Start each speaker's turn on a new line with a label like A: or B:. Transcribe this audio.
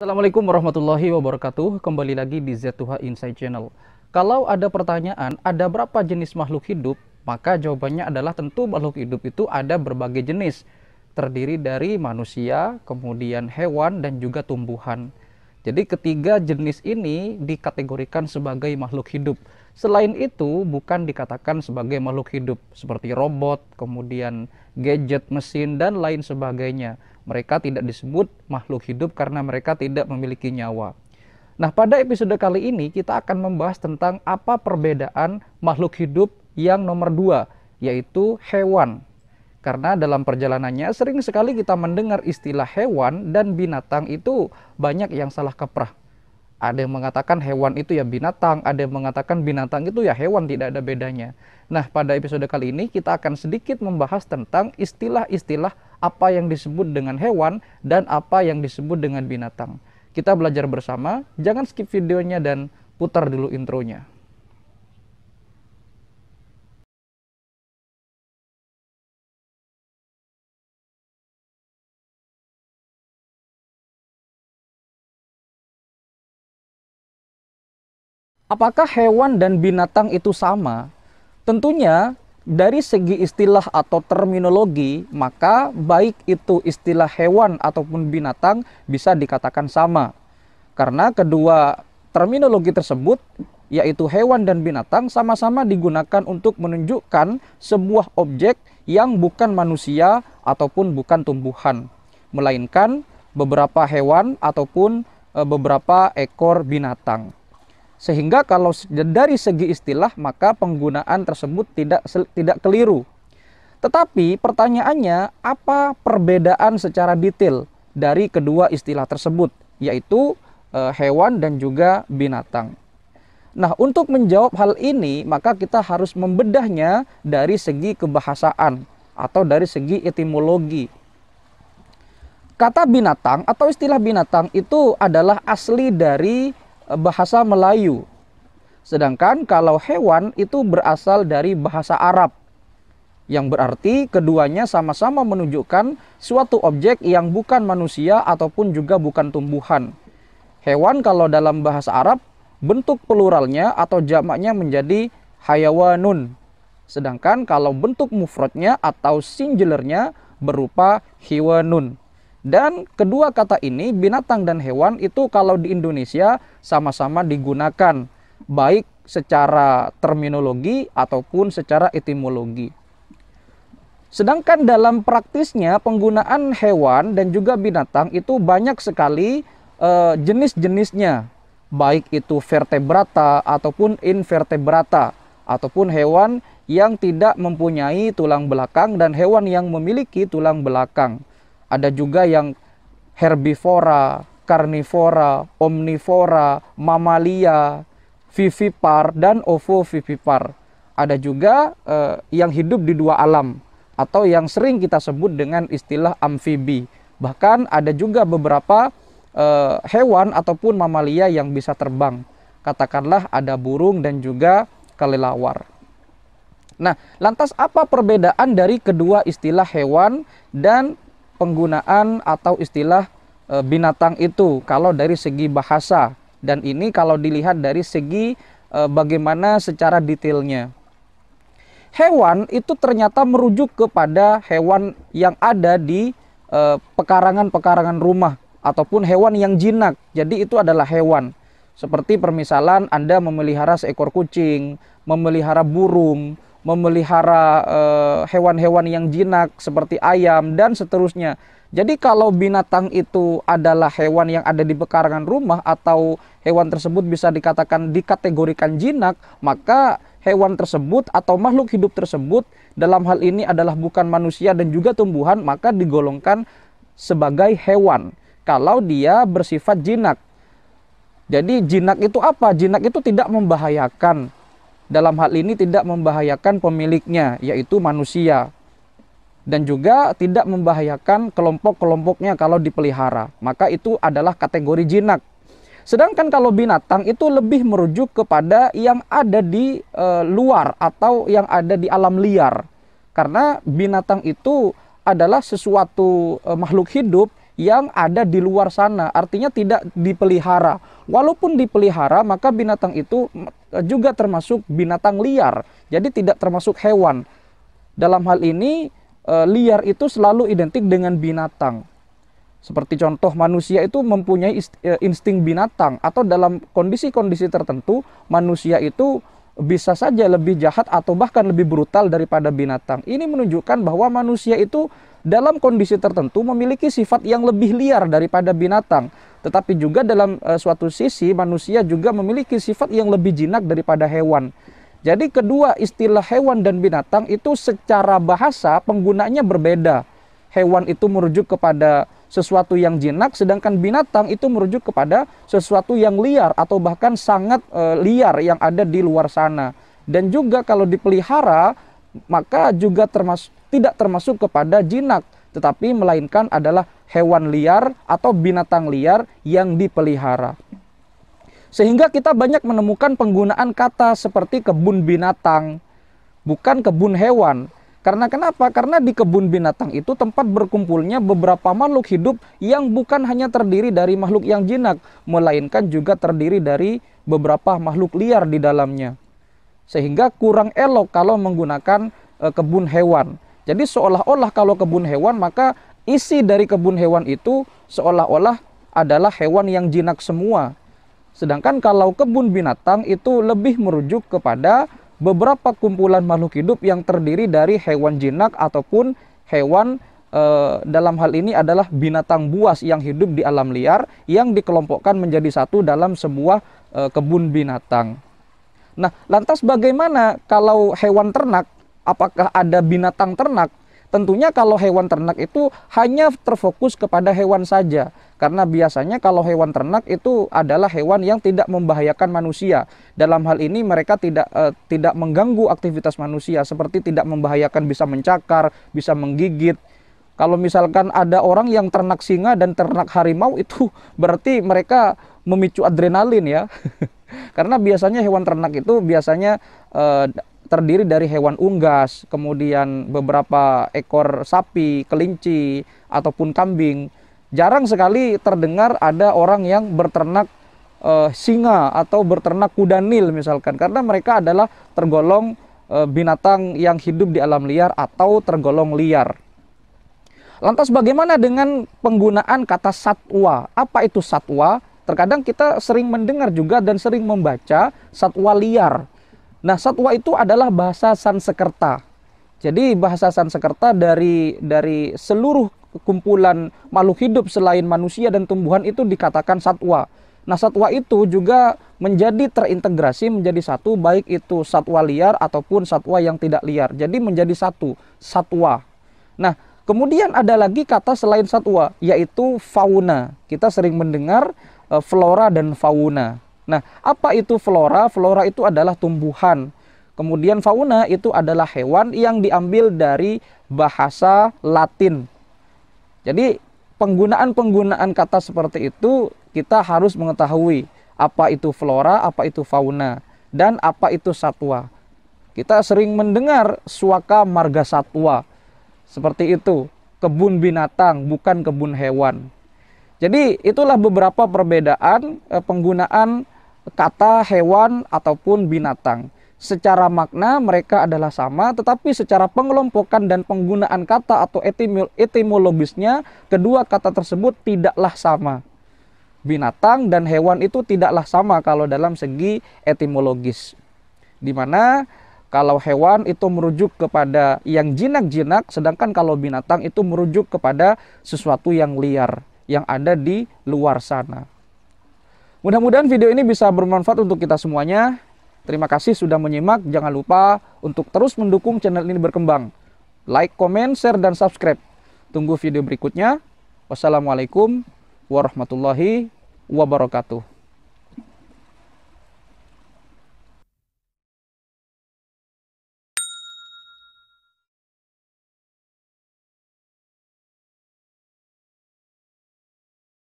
A: Assalamualaikum warahmatullahi wabarakatuh. Kembali lagi di Z2H Insight Channel. Kalau ada pertanyaan, ada berapa jenis makhluk hidup? Maka jawabannya adalah tentu makhluk hidup itu ada berbagai jenis. Terdiri dari manusia, kemudian hewan, dan juga tumbuhan. Jadi ketiga jenis ini dikategorikan sebagai makhluk hidup. Selain itu bukan dikatakan sebagai makhluk hidup seperti robot, kemudian gadget, mesin, dan lain sebagainya. Mereka tidak disebut makhluk hidup karena mereka tidak memiliki nyawa. Nah, pada episode kali ini kita akan membahas tentang apa perbedaan makhluk hidup yang nomor 2, yaitu hewan. Karena dalam perjalanannya sering sekali kita mendengar istilah hewan dan binatang itu banyak yang salah kaprah. Ada yang mengatakan hewan itu ya binatang, ada yang mengatakan binatang itu ya hewan, tidak ada bedanya. Nah, pada episode kali ini kita akan sedikit membahas tentang istilah-istilah apa yang disebut dengan hewan dan apa yang disebut dengan binatang. Kita belajar bersama, jangan skip videonya dan putar dulu intronya. Apakah hewan dan binatang itu sama? Tentunya dari segi istilah atau terminologi, maka baik itu istilah hewan ataupun binatang bisa dikatakan sama. Karena kedua terminologi tersebut, yaitu hewan dan binatang, sama-sama digunakan untuk menunjukkan sebuah objek yang bukan manusia ataupun bukan tumbuhan, melainkan beberapa hewan ataupun beberapa ekor binatang. Sehingga kalau dari segi istilah maka penggunaan tersebut tidak keliru. Tetapi pertanyaannya, apa perbedaan secara detail dari kedua istilah tersebut, yaitu hewan dan juga binatang. Nah, untuk menjawab hal ini maka kita harus membedahnya dari segi kebahasaan atau dari segi etimologi. Kata binatang atau istilah binatang itu adalah asli dari bahasa Melayu. Sedangkan kalau hewan itu berasal dari bahasa Arab, yang berarti keduanya sama-sama menunjukkan suatu objek yang bukan manusia ataupun juga bukan tumbuhan. Hewan kalau dalam bahasa Arab, bentuk pluralnya atau jamaknya menjadi hayawanun. Sedangkan kalau bentuk mufradnya atau singularnya berupa hiwanun. Dan kedua kata ini, binatang dan hewan, itu kalau di Indonesia sama-sama digunakan, baik secara terminologi ataupun secara etimologi. Sedangkan dalam praktisnya penggunaan hewan dan juga binatang itu banyak sekali jenis-jenisnya, baik itu vertebrata ataupun invertebrata, ataupun hewan yang tidak mempunyai tulang belakang dan hewan yang memiliki tulang belakang. Ada juga yang herbivora, karnivora, omnivora, mamalia, vivipar, dan ovovivipar. Ada juga yang hidup di dua alam atau yang sering kita sebut dengan istilah amfibi. Bahkan ada juga beberapa hewan ataupun mamalia yang bisa terbang. Katakanlah ada burung dan juga kelelawar. Nah, lantas apa perbedaan dari kedua istilah hewan dan penggunaan atau istilah binatang itu kalau dari segi bahasa, dan ini kalau dilihat dari segi bagaimana secara detailnya. Hewan itu ternyata merujuk kepada hewan yang ada di pekarangan-pekarangan rumah ataupun hewan yang jinak. Jadi itu adalah hewan. Seperti permisalan Anda memelihara seekor kucing, memelihara burung, memelihara hewan-hewan yang jinak seperti ayam dan seterusnya. Jadi kalau binatang itu adalah hewan yang ada di pekarangan rumah atau hewan tersebut bisa dikategorikan jinak, maka hewan tersebut atau makhluk hidup tersebut dalam hal ini adalah bukan manusia dan juga tumbuhan, maka digolongkan sebagai hewan kalau dia bersifat jinak. Jadi jinak itu apa? Jinak itu tidak membahayakan. Dalam hal ini tidak membahayakan pemiliknya, yaitu manusia. Dan juga tidak membahayakan kelompok-kelompoknya kalau dipelihara. Maka itu adalah kategori jinak. Sedangkan kalau binatang itu lebih merujuk kepada yang ada di luar atau yang ada di alam liar. Karena binatang itu adalah sesuatu makhluk hidup yang ada di luar sana, artinya tidak dipelihara. Walaupun dipelihara, maka binatang itu juga termasuk binatang liar, jadi tidak termasuk hewan. Dalam hal ini, liar itu selalu identik dengan binatang. Seperti contoh, manusia itu mempunyai insting binatang, atau dalam kondisi-kondisi tertentu manusia itu bisa saja lebih jahat atau bahkan lebih brutal daripada binatang. Ini menunjukkan bahwa manusia itu dalam kondisi tertentu memiliki sifat yang lebih liar daripada binatang. Tetapi juga dalam suatu sisi manusia juga memiliki sifat yang lebih jinak daripada hewan. Jadi kedua istilah hewan dan binatang itu secara bahasa penggunaannya berbeda. Hewan itu merujuk kepada sesuatu yang jinak, sedangkan binatang itu merujuk kepada sesuatu yang liar atau bahkan sangat liar yang ada di luar sana. Dan juga kalau dipelihara, maka juga tidak termasuk kepada jinak, tetapi melainkan adalah hewan liar atau binatang liar yang dipelihara. Sehingga kita banyak menemukan penggunaan kata seperti kebun binatang, bukan kebun hewan. Karena kenapa? Karena di kebun binatang itu tempat berkumpulnya beberapa makhluk hidup yang bukan hanya terdiri dari makhluk yang jinak, melainkan juga terdiri dari beberapa makhluk liar di dalamnya. Sehingga kurang elok kalau menggunakan kebun hewan. Jadi seolah-olah kalau kebun hewan, maka isi dari kebun hewan itu seolah-olah adalah hewan yang jinak semua. Sedangkan kalau kebun binatang itu lebih merujuk kepada beberapa kumpulan makhluk hidup yang terdiri dari hewan jinak ataupun hewan dalam hal ini adalah binatang buas yang hidup di alam liar yang dikelompokkan menjadi satu dalam sebuah kebun binatang. Nah, lantas bagaimana kalau hewan ternak? Apakah ada binatang ternak? Tentunya kalau hewan ternak itu hanya terfokus kepada hewan saja. Karena biasanya kalau hewan ternak itu adalah hewan yang tidak membahayakan manusia. Dalam hal ini mereka tidak mengganggu aktivitas manusia, seperti tidak membahayakan, bisa mencakar, bisa menggigit. Kalau misalkan ada orang yang ternak singa dan ternak harimau, itu berarti mereka memicu adrenalin ya. Karena biasanya hewan ternak itu biasanya terdiri dari hewan unggas, kemudian beberapa ekor sapi, kelinci, ataupun kambing. Jarang sekali terdengar ada orang yang berternak singa atau berternak kuda nil misalkan, karena mereka adalah tergolong binatang yang hidup di alam liar atau tergolong liar. Lantas bagaimana dengan penggunaan kata satwa? Apa itu satwa? Terkadang kita sering mendengar juga dan sering membaca satwa liar. Nah, satwa itu adalah bahasa Sanskerta. Jadi bahasa Sanskerta dari seluruh kumpulan makhluk hidup selain manusia dan tumbuhan itu dikatakan satwa. Nah, satwa itu juga menjadi terintegrasi menjadi satu, baik itu satwa liar ataupun satwa yang tidak liar. Jadi menjadi satu, satwa. Nah, kemudian ada lagi kata selain satwa, yaitu fauna. Kita sering mendengar flora dan fauna. Nah, apa itu flora? Flora itu adalah tumbuhan. Kemudian fauna itu adalah hewan yang diambil dari bahasa Latin. Jadi penggunaan kata seperti itu kita harus mengetahui apa itu flora, apa itu fauna, dan apa itu satwa. Kita sering mendengar suaka marga satwa. Seperti itu, kebun binatang bukan kebun hewan. Jadi itulah beberapa perbedaan penggunaan kata hewan ataupun binatang. Secara makna mereka adalah sama, tetapi secara pengelompokan dan penggunaan kata atau etimologisnya, kedua kata tersebut tidaklah sama. Binatang dan hewan itu tidaklah sama kalau dalam segi etimologis. Dimana kalau hewan itu merujuk kepada yang jinak-jinak, sedangkan kalau binatang itu merujuk kepada sesuatu yang liar, yang ada di luar sana. Mudah-mudahan video ini bisa bermanfaat untuk kita semuanya. Terima kasih sudah menyimak. Jangan lupa untuk terus mendukung channel ini berkembang. Like, komen, share, dan subscribe. Tunggu video berikutnya. Wassalamualaikum warahmatullahi wabarakatuh.